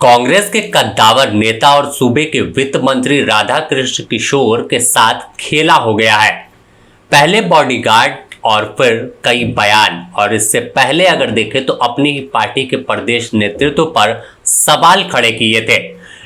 कांग्रेस के कद्दावर नेता और सूबे के वित्त मंत्री राधाकृष्ण किशोर के साथ खेला हो गया है। पहले बॉडीगार्ड और फिर कई बयान, और इससे पहले अगर देखें तो अपनी ही पार्टी के प्रदेश नेतृत्व पर सवाल खड़े किए थे।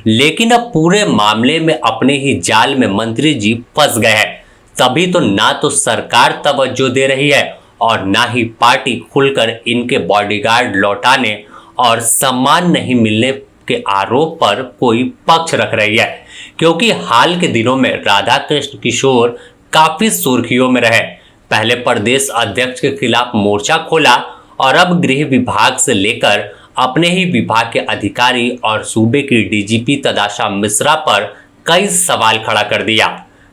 लेकिन अब पूरे मामले में अपने ही जाल में मंत्री जी फंस गए हैं। तभी तो ना तो सरकार तवज्जो दे रही है और ना ही पार्टी खुलकर इनके बॉडीगार्ड लौटाने और सम्मान नहीं मिलने के आरोप पर कोई पक्ष रख रही है, क्योंकि हाल के दिनों में राधाकृष्ण किशोर काफी सुर्खियों में रहे। पहले प्रदेश अध्यक्ष के खिलाफ मोर्चा खोला और अब गृह विभाग से लेकर अपने ही विभाग के अधिकारी और सूबे की डीजीपी तदाशा मिश्रा पर कई सवाल खड़ा कर दिया।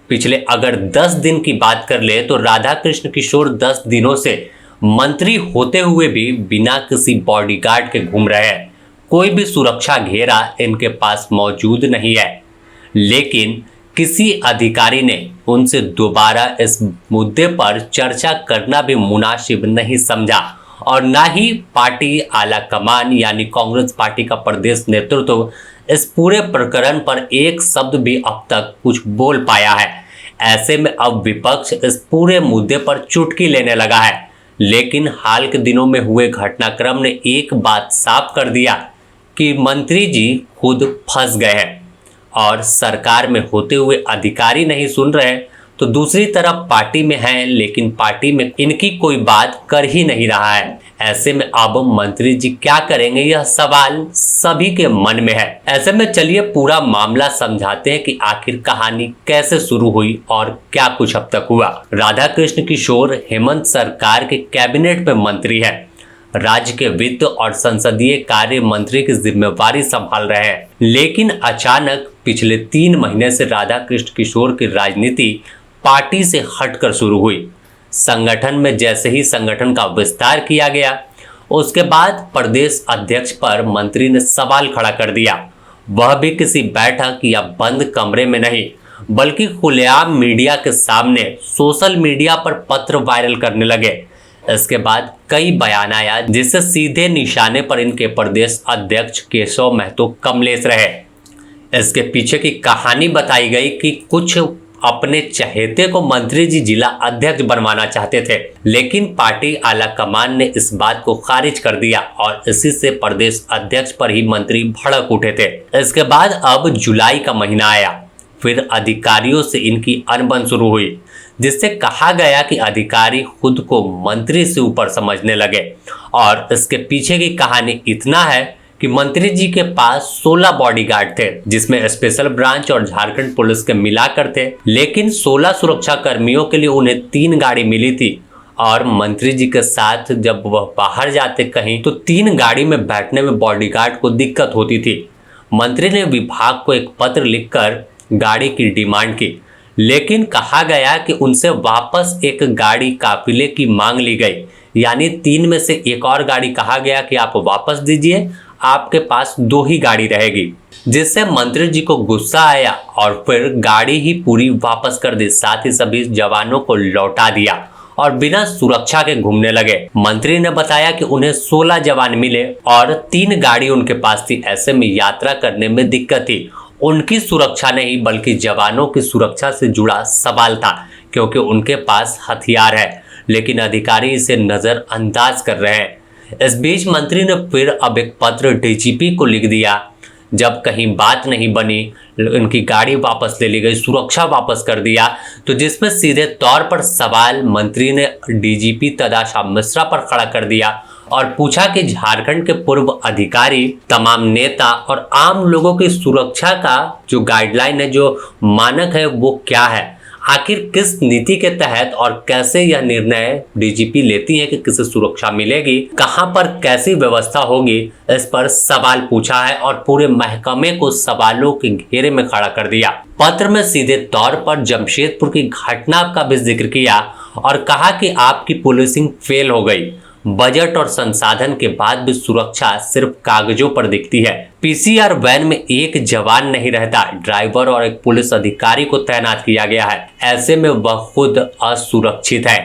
पिछले अगर 10 दिन की बात कर ले तो राधाकृष्ण किशोर 10 दिनों से मंत्री होते हुए भी बिना किसी बॉडीगार्ड के घूम रहे हैं। कोई भी सुरक्षा घेरा इनके पास मौजूद नहीं है। लेकिन किसी अधिकारी ने उनसे दोबारा इस मुद्दे पर चर्चा करना भी मुनासिब नहीं समझा और ना ही पार्टी आला कमान यानी कांग्रेस पार्टी का प्रदेश नेतृत्व इस पूरे प्रकरण पर एक शब्द भी अब तक कुछ बोल पाया है। ऐसे में अब विपक्ष इस पूरे मुद्दे पर चुटकी लेने लगा है। लेकिन हाल के दिनों में हुए घटनाक्रम ने एक बात साफ कर दिया कि मंत्री जी खुद फंस गए हैं और सरकार में होते हुए अधिकारी नहीं सुन रहे, तो दूसरी तरफ पार्टी में हैं लेकिन पार्टी में इनकी कोई बात कर ही नहीं रहा है। ऐसे में अब मंत्री जी क्या करेंगे, यह सवाल सभी के मन में है। ऐसे में चलिए पूरा मामला समझाते हैं कि आखिर कहानी कैसे शुरू हुई और क्या कुछ अब तक हुआ। राधाकृष्ण किशोर हेमंत सरकार के कैबिनेट में मंत्री है, राज्य के वित्त और संसदीय कार्य मंत्री की जिम्मेवारी संभाल रहे हैं। लेकिन अचानक पिछले 3 महीने से राधाकृष्ण किशोर की राजनीति पार्टी से हटकर शुरू हुई। संगठन में जैसे ही संगठन का विस्तार किया गया, उसके बाद प्रदेश अध्यक्ष पर मंत्री ने सवाल खड़ा कर दिया। वह भी किसी बैठक या बंद कमरे में नहीं, बल्कि खुलेआम मीडिया के सामने सोशल मीडिया पर पत्र वायरल करने लगे। इसके बाद कई बयान आया जिससे सीधे निशाने पर इनके प्रदेश अध्यक्ष केशव महतो कमलेश रहे। इसके पीछे की कहानी बताई गई कि कुछ अपने चहेते को मंत्री जी जिला अध्यक्ष बनवाना चाहते थे, लेकिन पार्टी आला कमान ने इस बात को खारिज कर दिया और इसी से प्रदेश अध्यक्ष पर ही मंत्री भड़क उठे थे। इसके बाद अब जुलाई का महीना आया, फिर अधिकारियों से इनकी अनबन शुरू हुई, जिससे कहा गया कि अधिकारी खुद को मंत्री से ऊपर समझने लगे। और इसके पीछे की कहानी इतना है कि मंत्री जी के पास 16 बॉडीगार्ड थे, जिसमें स्पेशल ब्रांच और झारखंड पुलिस के मिलाकर थे। लेकिन 16 सुरक्षा कर्मियों के लिए उन्हें 3 गाड़ी मिली थी और मंत्री जी के साथ जब वह बाहर जाते कहीं तो 3 गाड़ी में बैठने में बॉडीगार्ड को दिक्कत होती थी। मंत्री ने विभाग को एक पत्र लिखकर गाड़ी की डिमांड की, लेकिन कहा गया कि उनसे वापस एक गाड़ी काफिले की मांग ली गई, यानी 3 में से एक और गाड़ी कहा गया कि आप वापस दीजिए, आपके पास 2 ही गाड़ी रहेगी, जिससे मंत्री जी को गुस्सा आया और फिर गाड़ी ही पूरी वापस कर दी। साथ ही सभी जवानों को लौटा दिया और बिना सुरक्षा के घूमने लगे। मंत्री ने बताया कि उन्हें 16 जवान मिले और 3 गाड़ी उनके पास थी। ऐसे में यात्रा करने में दिक्कत थी। उनकी सुरक्षा नहीं बल्कि जवानों की सुरक्षा से जुड़ा सवाल था, क्योंकि उनके पास हथियार है, लेकिन अधिकारी इसे नजरअंदाज कर रहे हैं। इस बीच मंत्री ने फिर अब एक पत्र डीजीपी को लिख दिया। जब कहीं बात नहीं बनी, उनकी गाड़ी वापस ले ली गई, सुरक्षा वापस कर दिया, तो जिसमें सीधे तौर पर सवाल मंत्री ने डीजीपी तदाशा मिश्रा पर खड़ा कर दिया और पूछा कि झारखंड के पूर्व अधिकारी, तमाम नेता और आम लोगों की सुरक्षा का जो गाइडलाइन है, जो मानक है, वो क्या है? आखिर किस नीति के तहत और कैसे यह निर्णय डीजीपी लेती है कि किसे सुरक्षा मिलेगी, कहां पर कैसी व्यवस्था होगी, इस पर सवाल पूछा है और पूरे महकमे को सवालों के घेरे में खड़ा कर दिया। पत्र में सीधे तौर पर जमशेदपुर की घटना का भी जिक्र किया और कहा कि आपकी पुलिसिंग फेल हो गई। बजट और संसाधन के बाद भी सुरक्षा सिर्फ कागजों पर दिखती है। पीसीआर वैन में एक जवान नहीं रहता, ड्राइवर और एक पुलिस अधिकारी को तैनात किया गया है। ऐसे में वह खुद असुरक्षित है।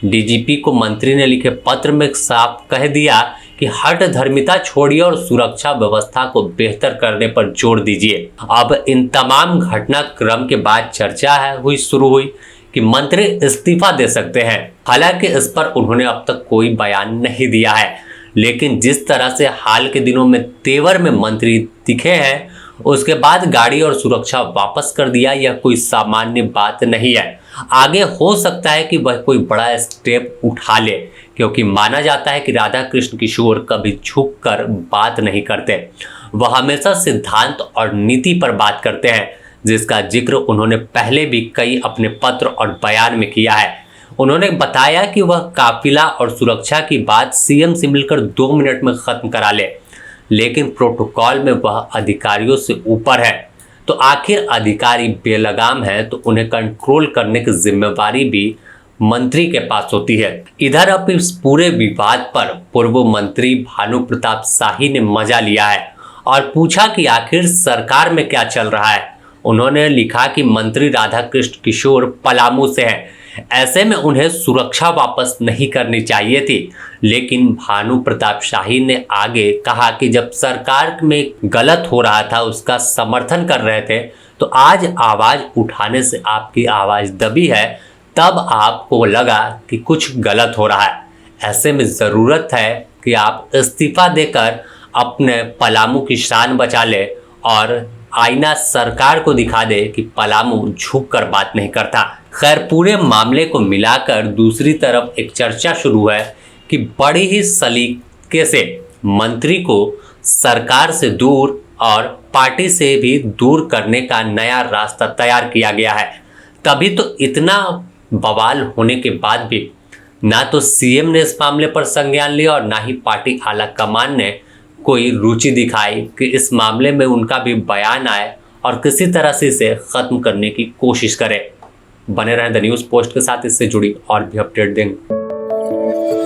डीजीपी को मंत्री ने लिखे पत्र में साफ कह दिया कि हट धर्मिता छोड़िए और सुरक्षा व्यवस्था को बेहतर करने पर जोर दीजिए। अब इन तमाम घटनाक्रम के बाद चर्चा शुरू हुई कि मंत्री इस्तीफा दे सकते हैं। हालांकि इस पर उन्होंने अब तक कोई बयान नहीं दिया है, लेकिन जिस तरह से हाल के दिनों में तेवर में मंत्री दिखे हैं, उसके बाद गाड़ी और सुरक्षा वापस कर दिया, यह कोई सामान्य बात नहीं है। आगे हो सकता है कि वह कोई बड़ा स्टेप उठा ले, क्योंकि माना जाता है कि राधा कृष्ण किशोर कभी झुककर बात नहीं करते। वह हमेशा सिद्धांत और नीति पर बात करते हैं, जिसका जिक्र उन्होंने पहले भी कई अपने पत्र और बयान में किया है। उन्होंने बताया कि वह काफिला और सुरक्षा की बात सीएम से मिलकर 2 मिनट में खत्म करा ले, लेकिन प्रोटोकॉल में वह अधिकारियों से ऊपर है। तो आखिर अधिकारी बेलगाम है तो उन्हें कंट्रोल करने की जिम्मेवारी भी मंत्री के पास होती है। इधर अब इस पूरे विवाद पर पूर्व मंत्री भानु प्रताप शाही ने मजा लिया है और पूछा कि आखिर सरकार में क्या चल रहा है। उन्होंने लिखा कि मंत्री राधा कृष्ण किशोर पलामू से हैं, ऐसे में उन्हें सुरक्षा वापस नहीं करनी चाहिए थी। लेकिन भानु प्रताप शाही ने आगे कहा कि जब सरकार में गलत हो रहा था उसका समर्थन कर रहे थे, तो आज आवाज उठाने से आपकी आवाज दबी है, तब आपको लगा कि कुछ गलत हो रहा है। ऐसे में ज़रूरत है कि आप इस्तीफा देकर अपने पलामू की शान बचा ले और आईना सरकार को दिखा दे कि पलामू झुक कर बात नहीं करता। खैर, पूरे मामले को मिलाकर दूसरी तरफ एक चर्चा शुरू है कि बड़ी ही सलीके से मंत्री को सरकार से दूर और पार्टी से भी दूर करने का नया रास्ता तैयार किया गया है। तभी तो इतना बवाल होने के बाद भी ना तो सीएम ने इस मामले पर संज्ञान लिया और ना ही पार्टी आला कमान ने कोई रुचि दिखाई कि इस मामले में उनका भी बयान आए और किसी तरह से इसे खत्म करने की कोशिश करें। बने रहें द न्यूज़ पोस्ट के साथ, इससे जुड़ी और भी अपडेट देंगे।